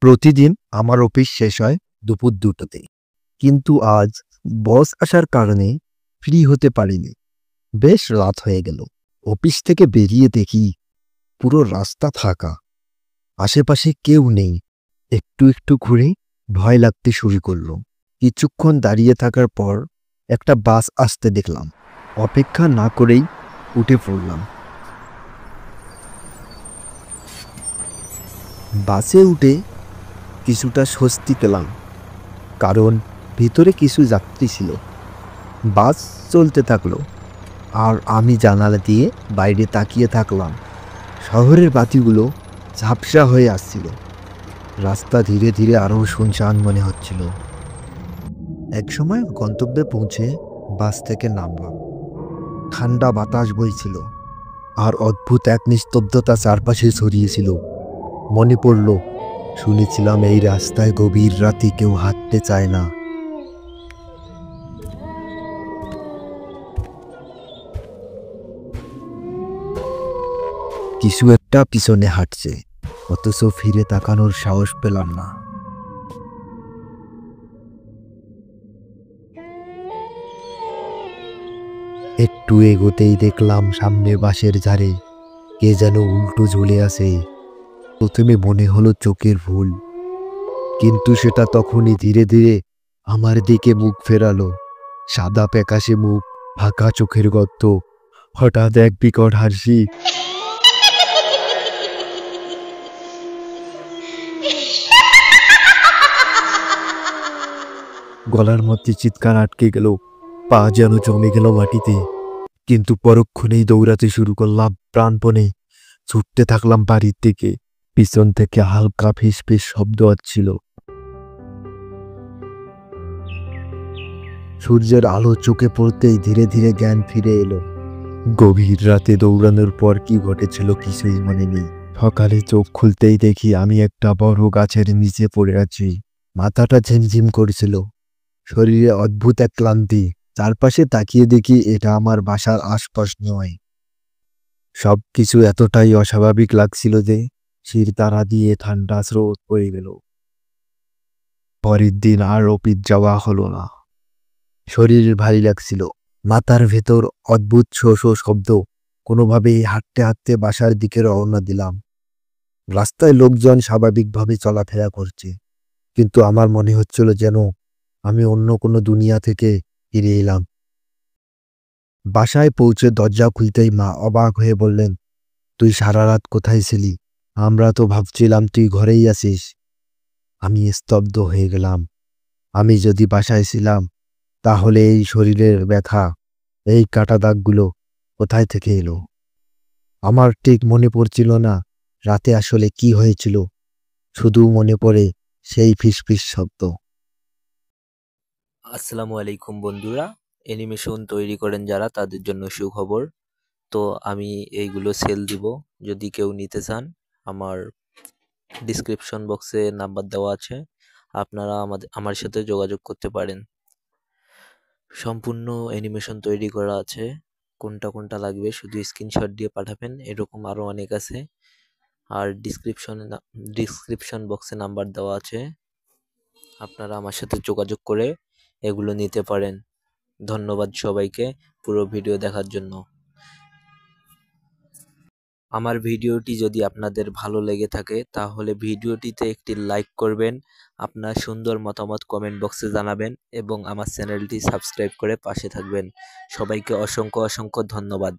প্রতিদিন আমার অফিস শেষ হয় দুপুর ২টোতে। কিন্তু আজ বস আসার কারণে ফ্রি হতে পারিনি। বেশ রাত হয়ে গেল। অফিস থেকে বেরিয়ে দেখি পুরো রাস্তা ফাঁকা। আশেপাশে কেউ নেই। একটু একটু ঘুরে ভয় লাগতে শুরু করলো। কিছুক্ষণ দাঁড়িয়ে থাকার পর একটা বাস আসতে দেখলাম। অপেক্ষা না করেই উঠে পড়লাম। বাসে উঠে কিছুটা স্বস্তি পেলাম, কারণ ভিতরে কিছু যাত্রী ছিল। বাস চলতে থাকলো আর আমি জানালা দিয়ে বাইরে তাকিয়ে থাকলাম। শহরের বাতিগুলো ঝাপসা হয়ে আসছিল। রাস্তা ধীরে ধীরে আরও শুনশান মনে হচ্ছিল। একসময় গন্তব্যে পৌঁছে বাস থেকে নামলাম। ঠান্ডা বাতাস বইছিল আর অদ্ভুত এক নিস্তব্ধতা চারপাশে ছড়িয়েছিল। মনে পড়ল, শুনেছিলাম এই রাস্তায় গভীর রাতে কেউ হাঁটতে চায় না। কিছু একটা পিছনে হাঁটছে, অথচ ফিরে তাকানোর সাহস পেলাম না। একটু এগোতেই দেখলাম সামনে বাঁশের ঝাড়ে কে যেন উল্টো ঝুলে আছে। প্রথমে মনে হলো চোখের ভুল, কিন্তু সেটা তখনই ধীরে ধীরে আমার দিকে মুখ ফেরালো। সাদা প্যাকাশে মুখ, ফাঁকা চোখের গর্ত, হঠাৎ এক বিকট হাসি। গলার মধ্যে চিৎকার আটকে গেল, পা যেন জমে গেল মাটিতে। কিন্তু পরক্ষণেই দৌড়াতে শুরু করলাম প্রাণপণে। ছুটতে থাকলাম বাড়ির দিকে। পিছন থেকে হালকা ফিস ফিস শব্দ হচ্ছিল। সূর্যের আলো চোখে পড়তেই ধীরে ধীরে জ্ঞান ফিরে এলো। গভীর রাতে দৌড়ানোর পর কি ঘটেছিল কিছুই মনে নেই। সকালে চোখ খুলতেই দেখি আমি একটা বড় গাছের নিচে পড়ে আছি। মাথাটা ঝিমঝিম করছিল, শরীরে অদ্ভুত এক ক্লান্তি। চারপাশে তাকিয়ে দেখি এটা আমার বাসার আশপাশ নয়। সবকিছু এতটাই অস্বাভাবিক লাগছিল যে শির তারা দিয়ে ঠান্ডা স্রোত বয়ে গেল। পরের দিন আর অফিস যাওয়া হলো না। শরীর ভারী লাগছিল, মাথার ভেতর অদ্ভুত শো শো শব্দ। কোনোভাবেই হাঁটতে হাঁটতে বাসার দিকে রওনা দিলাম। রাস্তায় লোকজন স্বাভাবিকভাবে চলাফেরা করছে, কিন্তু আমার মনে হচ্ছিল যেন আমি অন্য কোনো দুনিয়া থেকে ফিরে এলাম। বাসায় পৌঁছে দরজা খুলতেই মা অবাক হয়ে বললেন, তুই সারা রাত কোথায় ছিলি? আমরা তো ভাবছিলাম তুই ঘরেই আছিস। আমি স্তব্ধ হয়ে গেলাম। আমি যদি বাসায় ছিলাম, তাহলে এই শরীরের ব্যথা, এই কাটা দাগগুলো কোথায় থেকে এলো? আমার ঠিক মনে পড়ছিল না রাতে আসলে কি হয়েছিল। শুধু মনে পড়ে সেই ফিসফিস শব্দ। আসসালামু আলাইকুম বন্ধুরা, অ্যানিমেশন তৈরি করেন যারা তাদের জন্য সুখবর। তো আমি এইগুলো সেল দিব, যদি কেউ নিতে চান আমার ডিসক্রিপশন বক্সে নাম্বার দেওয়া আছে, আপনারা আমার সাথে যোগাযোগ করতে পারেন। সম্পূর্ণ অ্যানিমেশন তৈরি করা আছে, কোনটা কোনটা লাগবে শুধু স্ক্রিনশট দিয়ে পাঠাবেন। এরকম আরও অনেক আছে। আর ডিসক্রিপশন বক্সে নাম্বার দেওয়া আছে, আপনারা আমার সাথে যোগাযোগ করে এগুলো নিতে পারেন। ধন্যবাদ সবাইকে পুরো ভিডিও দেখার জন্য। আমার ভিডিওটি যদি আপনাদের ভালো লেগে থাকে তাহলে ভিডিওটিতে একটি লাইক করবেন, আপনার সুন্দর মতামত কমেন্ট বক্সে জানাবেন এবং আমার চ্যানেলটি সাবস্ক্রাইব করে পাশে থাকবেন। সবাইকে অসংখ্য অসংখ্য ধন্যবাদ।